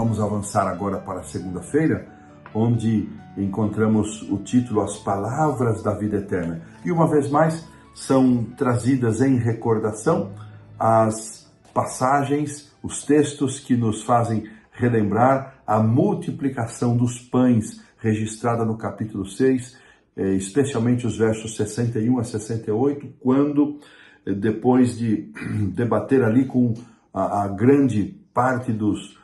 Vamos avançar agora para a segunda-feira, onde encontramos o título As Palavras da Vida Eterna. E uma vez mais, são trazidas em recordação as passagens, os textos que nos fazem relembrar a multiplicação dos pães, registrada no capítulo 6, especialmente os versos 61 a 68, quando, depois de debater ali com a grande parte dos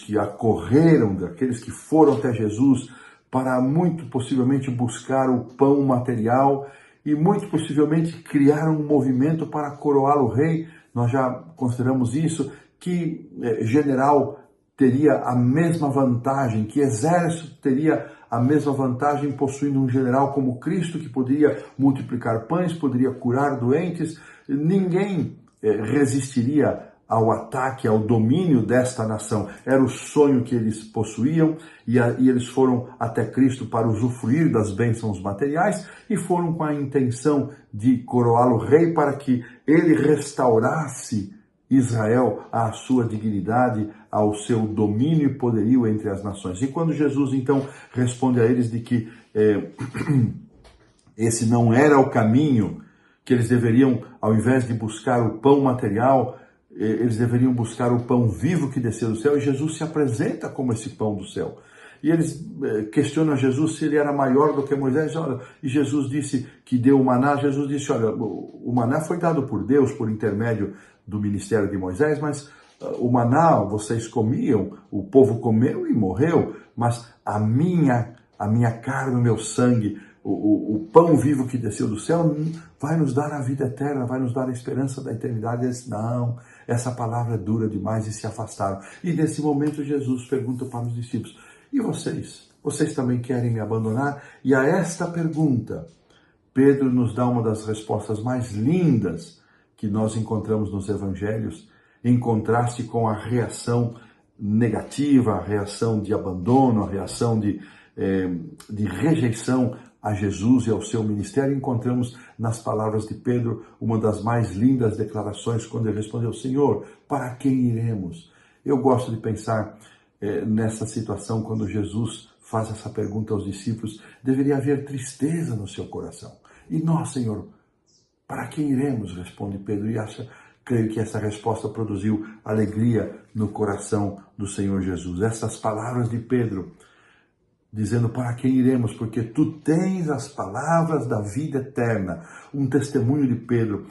que acorreram, daqueles que foram até Jesus, para muito possivelmente buscar o pão material e muito possivelmente criar um movimento para coroá-lo rei. Nós já consideramos isso, que general teria a mesma vantagem, que exército teria a mesma vantagem possuindo um general como Cristo, que poderia multiplicar pães, poderia curar doentes. Ninguém resistiria ao ataque, ao domínio desta nação. Era o sonho que eles possuíam e eles foram até Cristo para usufruir das bênçãos materiais e foram com a intenção de coroá-lo rei para que ele restaurasse Israel à sua dignidade, ao seu domínio e poderio entre as nações. E quando Jesus então responde a eles de que esse não era o caminho, que eles deveriam, ao invés de buscar o pão material, eles deveriam buscar o pão vivo que desceu do céu, e Jesus se apresenta como esse pão do céu. E eles questionam Jesus se ele era maior do que Moisés. Olha, e Jesus disse que deu o maná. Jesus disse, olha, o maná foi dado por Deus por intermédio do ministério de Moisés, mas o maná vocês comiam, o povo comeu e morreu, mas a minha carne, o meu sangue, o pão vivo que desceu do céu vai nos dar a vida eterna, vai nos dar a esperança da eternidade. Eles, não, essa palavra é dura demais, e se afastaram. E nesse momento Jesus pergunta para os discípulos, e vocês? Vocês também querem me abandonar? E a esta pergunta, Pedro nos dá uma das respostas mais lindas que nós encontramos nos evangelhos, em contraste com a reação negativa, a reação de abandono, a reação de rejeição a Jesus e ao seu ministério. Encontramos nas palavras de Pedro uma das mais lindas declarações, quando ele respondeu, Senhor, para quem iremos? Eu gosto de pensar nessa situação, quando Jesus faz essa pergunta aos discípulos, deveria haver tristeza no seu coração. E nós, Senhor, para quem iremos? Responde Pedro, e creio que essa resposta produziu alegria no coração do Senhor Jesus. Essas palavras de Pedro, dizendo para quem iremos, porque tu tens as palavras da vida eterna, um testemunho de Pedro.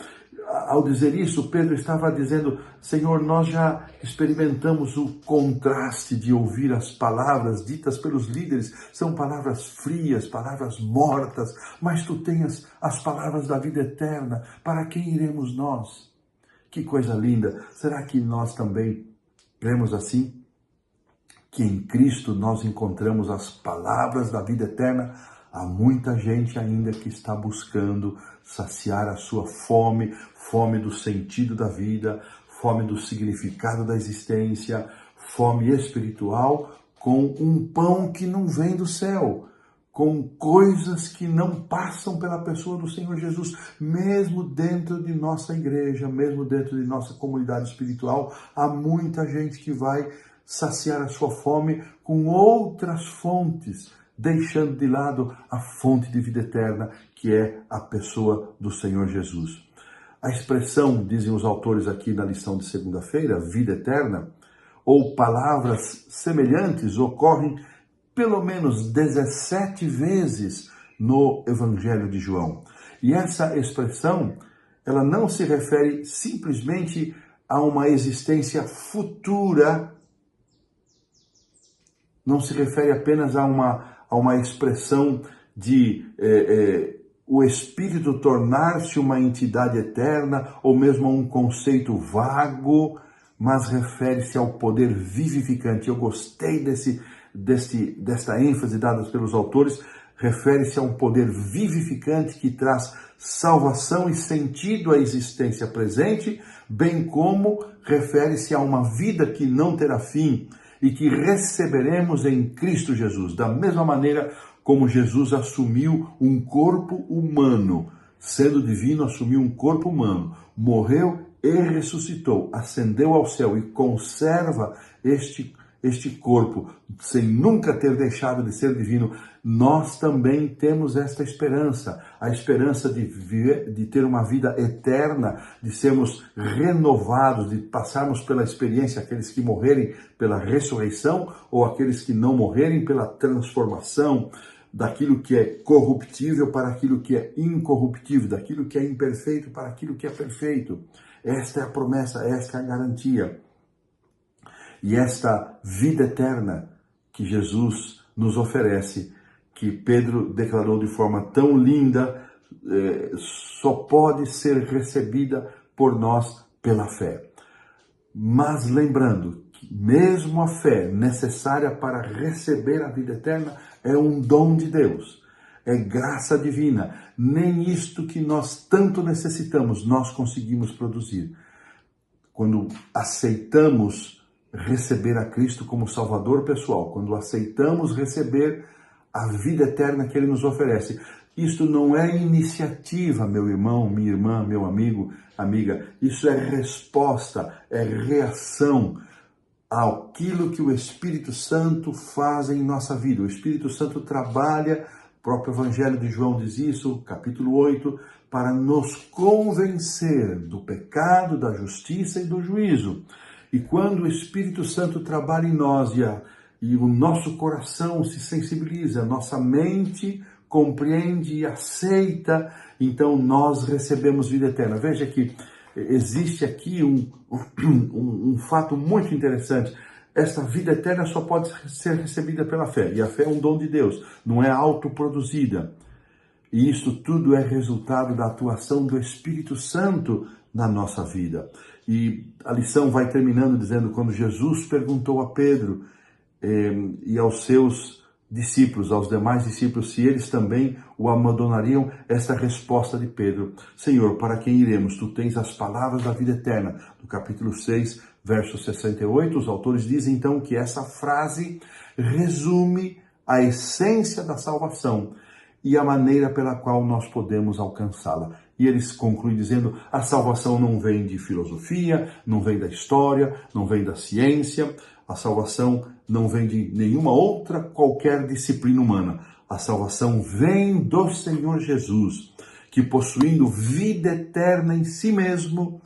Ao dizer isso, Pedro estava dizendo, Senhor, nós já experimentamos o contraste de ouvir as palavras ditas pelos líderes, são palavras frias, palavras mortas, mas tu tens as palavras da vida eterna, para quem iremos nós? Que coisa linda! Será que nós também cremos assim? Que em Cristo nós encontramos as palavras da vida eterna? Há muita gente ainda que está buscando saciar a sua fome, fome do sentido da vida, fome do significado da existência, fome espiritual, com um pão que não vem do céu, com coisas que não passam pela pessoa do Senhor Jesus. Mesmo dentro de nossa igreja, mesmo dentro de nossa comunidade espiritual, há muita gente que vai saciar a sua fome com outras fontes, deixando de lado a fonte de vida eterna, que é a pessoa do Senhor Jesus. A expressão, dizem os autores aqui na lição de segunda-feira, vida eterna, ou palavras semelhantes, ocorrem pelo menos 17 vezes no Evangelho de João. E essa expressão, ela não se refere simplesmente a uma existência futura, não se refere apenas a uma expressão de o Espírito tornar-se uma entidade eterna, ou mesmo a um conceito vago, mas refere-se ao poder vivificante. Eu gostei desta ênfase dada pelos autores, refere-se a um poder vivificante que traz salvação e sentido à existência presente, bem como refere-se a uma vida que não terá fim e que receberemos em Cristo Jesus, da mesma maneira como Jesus assumiu um corpo humano, sendo divino, assumiu um corpo humano, morreu e ressuscitou, ascendeu ao céu e conserva este corpo, sem nunca ter deixado de ser divino, nós também temos esta esperança, a esperança de ter uma vida eterna, de sermos renovados, de passarmos pela experiência, aqueles que morrerem pela ressurreição ou aqueles que não morrerem pela transformação daquilo que é corruptível para aquilo que é incorruptível, daquilo que é imperfeito para aquilo que é perfeito. Esta é a promessa, esta é a garantia. E esta vida eterna que Jesus nos oferece, que Pedro declarou de forma tão linda, só pode ser recebida por nós pela fé. Mas lembrando que mesmo a fé necessária para receber a vida eterna é um dom de Deus, é graça divina. Nem isto que nós tanto necessitamos nós conseguimos produzir. Quando aceitamos receber a Cristo como Salvador pessoal, quando aceitamos receber a vida eterna que Ele nos oferece. Isto não é iniciativa, meu irmão, minha irmã, meu amigo, amiga. Isso é resposta, é reação àquilo que o Espírito Santo faz em nossa vida. O Espírito Santo trabalha, o próprio Evangelho de João diz isso, capítulo 8, para nos convencer do pecado, da justiça e do juízo. E quando o Espírito Santo trabalha em nós e o nosso coração se sensibiliza, a nossa mente compreende e aceita, então nós recebemos vida eterna. Veja que existe aqui um fato muito interessante. Esta vida eterna só pode ser recebida pela fé. E a fé é um dom de Deus, não é autoproduzida. E isso tudo é resultado da atuação do Espírito Santo na nossa vida. E a lição vai terminando dizendo, quando Jesus perguntou a Pedro e aos seus discípulos, aos demais discípulos, se eles também o abandonariam, esta resposta de Pedro: Senhor, para quem iremos? Tu tens as palavras da vida eterna. No capítulo 6, verso 68, os autores dizem então que essa frase resume a essência da salvação e a maneira pela qual nós podemos alcançá-la. E eles concluem dizendo, a salvação não vem de filosofia, não vem da história, não vem da ciência, a salvação não vem de nenhuma outra qualquer disciplina humana. A salvação vem do Senhor Jesus, que possuindo vida eterna em si mesmo,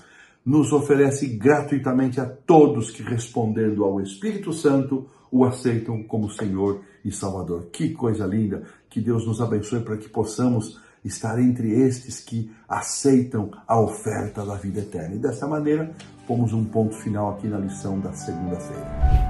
nos oferece gratuitamente a todos que, respondendo ao Espírito Santo, o aceitam como Senhor e Salvador. Que coisa linda! Que Deus nos abençoe para que possamos estar entre estes que aceitam a oferta da vida eterna. E dessa maneira, pomos um ponto final aqui na lição da segunda-feira.